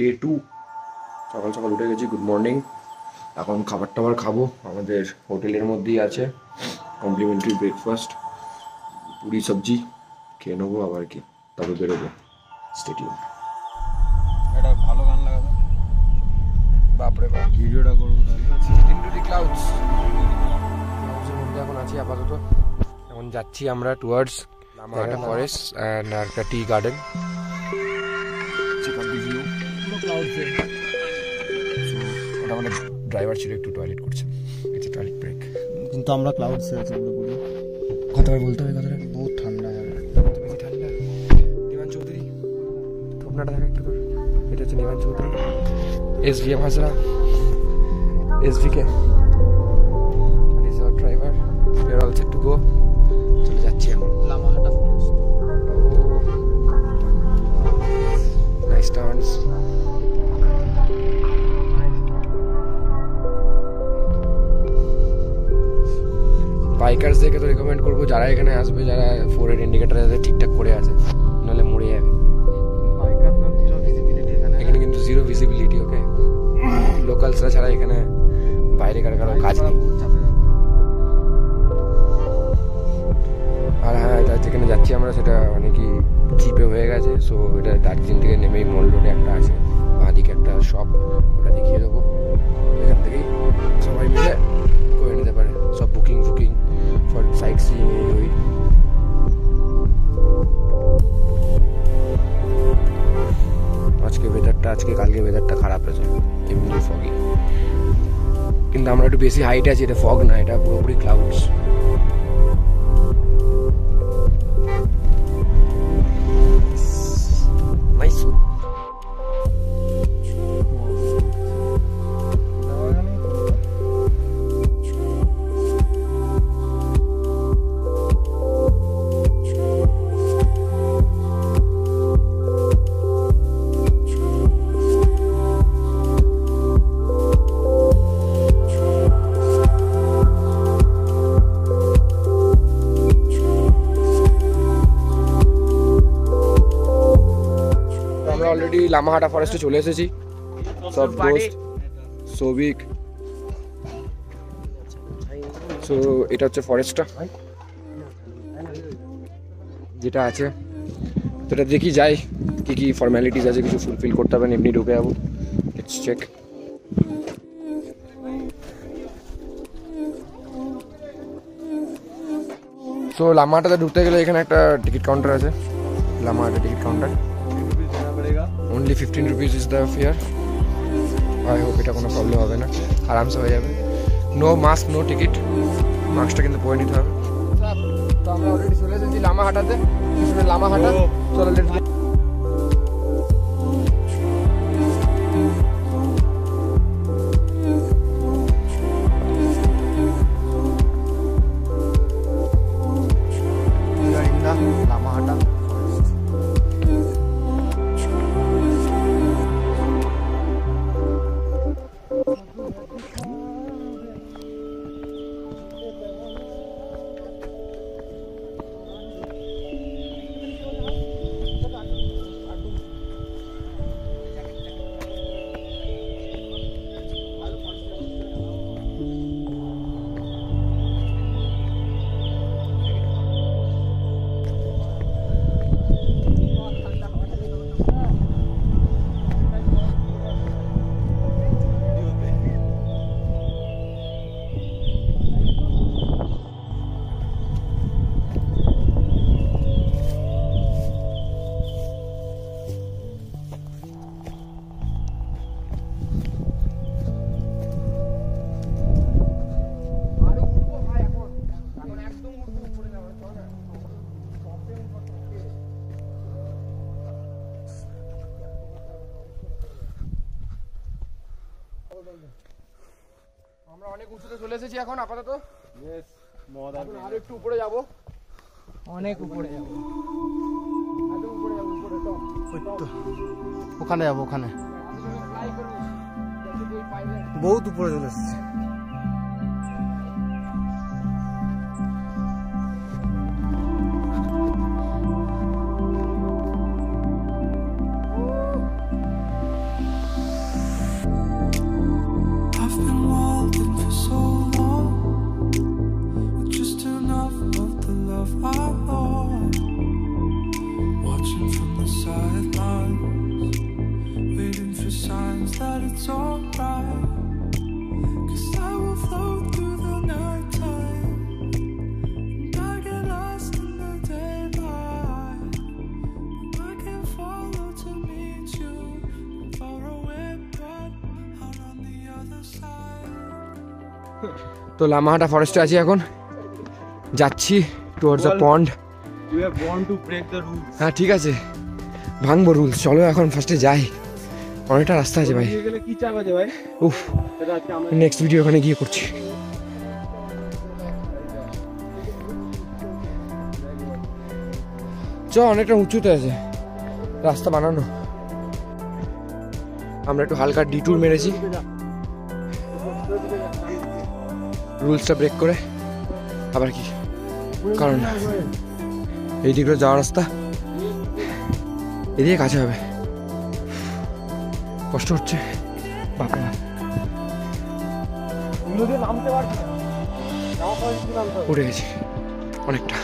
Day 2। সকাল সকাল উঠে গেছি, গুড মর্নিং। এখন খাবার টাবার খাবো, আমাদের হোটেলের মধ্যেই আছে কমপ্লিমেন্টারি ব্রেকফাস্ট, পুরি সবজি খেয়ে নেবো আবার কি, তবে বেরোবো। স্টেডিয়াম একটা ভালো গান লাগাতো, বাপরে বাপ। ভিডিওটা করবো তাহলে। ইনটু দি ক্লাউডস, ক্লাউডসের মধ্যে এখন আছি আপাতত। এখন যাচ্ছি আমরা টুয়ার্ডস লামাহাটা ফরেস্ট অ্যান্ড একটা tea garden. Check out the view, পুরো ক্লাউডসে। ওটা আমাদের ড্রাইভার ছিল, একটু টয়লেট করছে, এটা টয়লেট ব্রেক। কিন্তু আমরা ক্লাউডসে আছি পুরোপুরি। কতবার বলতে হবে কথাটা? বহুত ঠান্ডা জায়গা, বেশি ঠান্ডা। নিবান চৌধুরী, আপনাটা দেখা একটু তোর। এটা হচ্ছে নিবান Chowdhury, SVM Hazra, SVK, and is our driver. We are all set to go. চলে যাচ্ছি এখন লামাহাটা ফরেস্ট। Nice turns. বাইকার্সদেরকে তো রেকমেন্ড করবো যারা এখানে আসবে, যারা ফোরের ইন্ডিকেটার যাতে ঠিকঠাক করে আছে, নাহলে মরে যাবে। এখানে কিন্তু জিরো ভিজিবিলিটি, ওকে। লোকালসরা ছাড়া এখানে বাইরে কারো কাজ নেই। আর হ্যাঁ, এটা যেখানে যাচ্ছি আমরা সেটা অনেকই চিপে হয়ে গেছে। সো এটা দার্জিলিং থেকে নেমেই মল রোডে একটা আছে, বাঁদিকে একটা শপ, ওটা দেখিয়ে দেবো। এখান থেকেই সবাই মিলে করে নিতে পারে সব বুকিং ফর সাইট সিইং। ওই কালকে ওয়েদারটা খারাপ আছে, এমনি ফগি। কিন্তু আমরা একটু বেশি হাইটে আছি, এটা ফগ না, এটা পুরোপুরি ক্লাউডস। নাইস। অলরেডি লামাহাটা ফরেস্টে চলে এসেছি, সব দোস্ত সৌভিক। সো এটা হচ্ছে ফরেস্টটা যেটা আছে, তো এটা দেখি যাই কি কি ফর্মালিটিস আছে, কিছু ফুলফিল করতে হবে, এমনি ঢুকে যাবো। Let's check. সো লামাহাটাতে ঢুকতে গেলে এখানে একটা টিকিট কাউন্টার আছে, Lamahatta ticket counter. Only 15 rupees is the fare. I hope এটা কোনো প্রবলেম হবে না, আরামসে হয়ে যাবে। নো মাস্ক, নো টিকিট, মাস্কটা কিন্তু পরে নিতে হবে। তো আমরা অলরেডি চলে এসেছি লামাহাটাতে, লামাহাটা। চলো লেটস গো। লামাহাটা আমরা অনেক উঁচুতে চলে এসেছি এখন আপাতত। আরো একটু উপরে যাব, অনেক উপরে যাবো, একদম উপরে যাব, উপরে টপ। ওখানে যাবো, ওখানে বহুত উপরে চলে এসেছি। তো লামাহাটা ফরেস্টে আছি এখন, যাচ্ছি towards the pond. You have born to break the rules. হ্যাঁ ঠিক আছে, ভাঙবো রুলস। চলো এখন ফার্স্টে যাই, অনেকটা রাস্তা আছে ভাই। গেলে কি চা বাজে ভাই? উফ, সেটা আজকে আমরা নেক্সট ভিডিও ওখানে গিয়ে করছি। চ, অনেকটা উঁচুতে আছে রাস্তা বানানো। আমরা একটু হালকা ডিটুর মেরেছি রুলসটা ব্রেক করে। আবার কি, কারণ এই দিকটা যাওয়ার রাস্তা, এদিকে কাছে হবে। কষ্ট হচ্ছে বাবা। নামতে পারছি না, উঠে গেছি অনেকটা।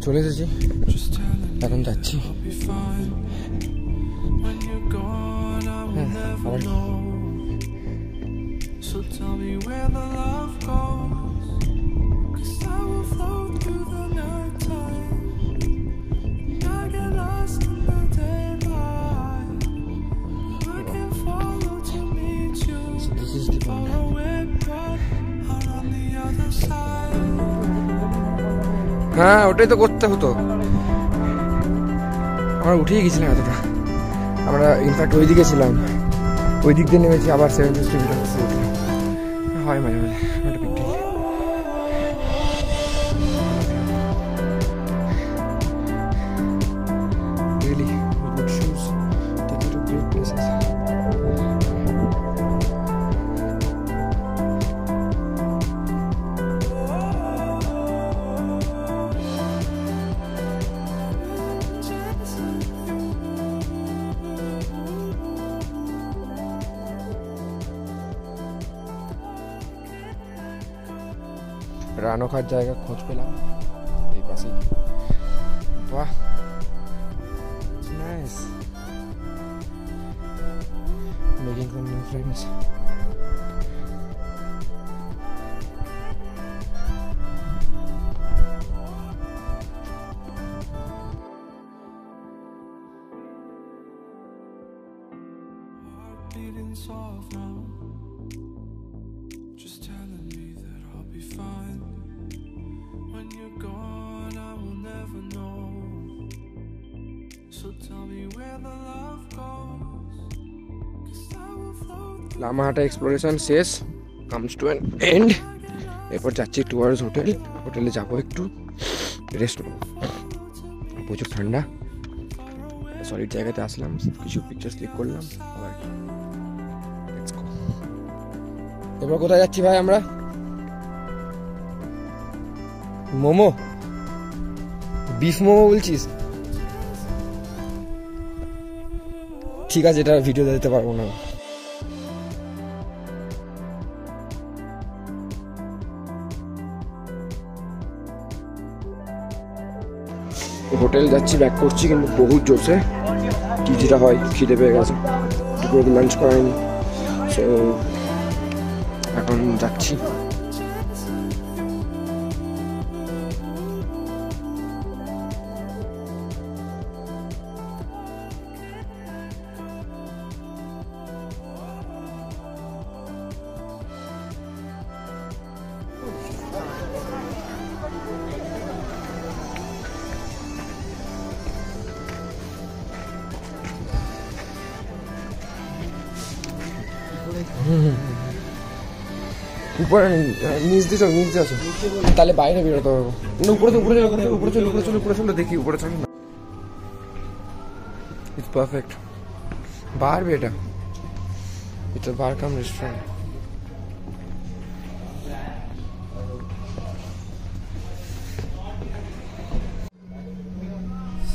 চলে এসেছি, এখন যাচ্ছি। হ্যাঁ, আবার So tell me where the love goes, 'cause I will float through the night time. I get lost in the daylight. I can follow to meet you. this is the Far away, but out on the other side. হ্যাঁ, ওটাই তো করতে হতো। আমরা উঠেই গেছিলাম এতটা। আমরা ইনফ্যাক্ট ওই দিকে ছিলাম, ওই দিক দিয়ে নেমেছি, আবার 750 মিটার উঠলাম। হয় মাঝে মাঝে একটা picnic. Really good shoes take you to great places. রানো খাওয়ার জায়গা খোঁজ পেলাম এই পাশেই। বাহ, nice, making some new friends. Beating soft now, just telling me that I'll be fine. When you're gone, I will never know. So tell me where the love goes, 'cause I will float. Lamahatta exploration শেষ, comes to an end. এরপর যাচ্ছি towards hotel. হোটেলে যাবো, একটু rest নেবো, প্রচুর ঠান্ডা। Solid জায়গাতে আসলাম, কিছু পিকচার ক্লিক করলাম, আবার কি। Let's go. এবার কোথায় যাচ্ছি ভাই আমরা? মোমো, বিফ মোমো বলছিস? ঠিক আছে, এটা ভিডিও দিতে পারবো না। হোটেল যাচ্ছি, ব্যাক করছি, কিন্তু বহুত জোরসে কি যেটা হয়, খিদে পেয়ে গেছে, দুপুরে লাঞ্চ করাইনি, সো এখন যাচ্ছি। উপরে নিচ দিয়ে চলো, নিচ দিয়ে আসো, তাহলে বাইরে বেরোতে পারবো না। উপরে তো, উপরে চলো, উপরে চলো, উপরে চলো, উপরে চলো, দেখি উপরে চলো। It's perfect. বার বেটা, it's a bar cum restaurant.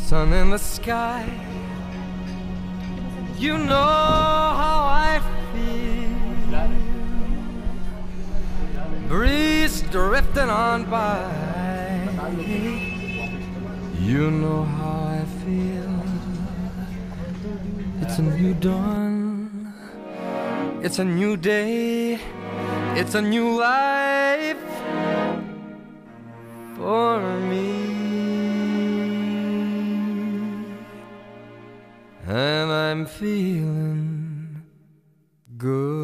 Sun in the sky, you know how I feel. Breeze drifting on by, you know how I feel. It's a new dawn, It's a new day, it's a new life for me, and I'm feeling good.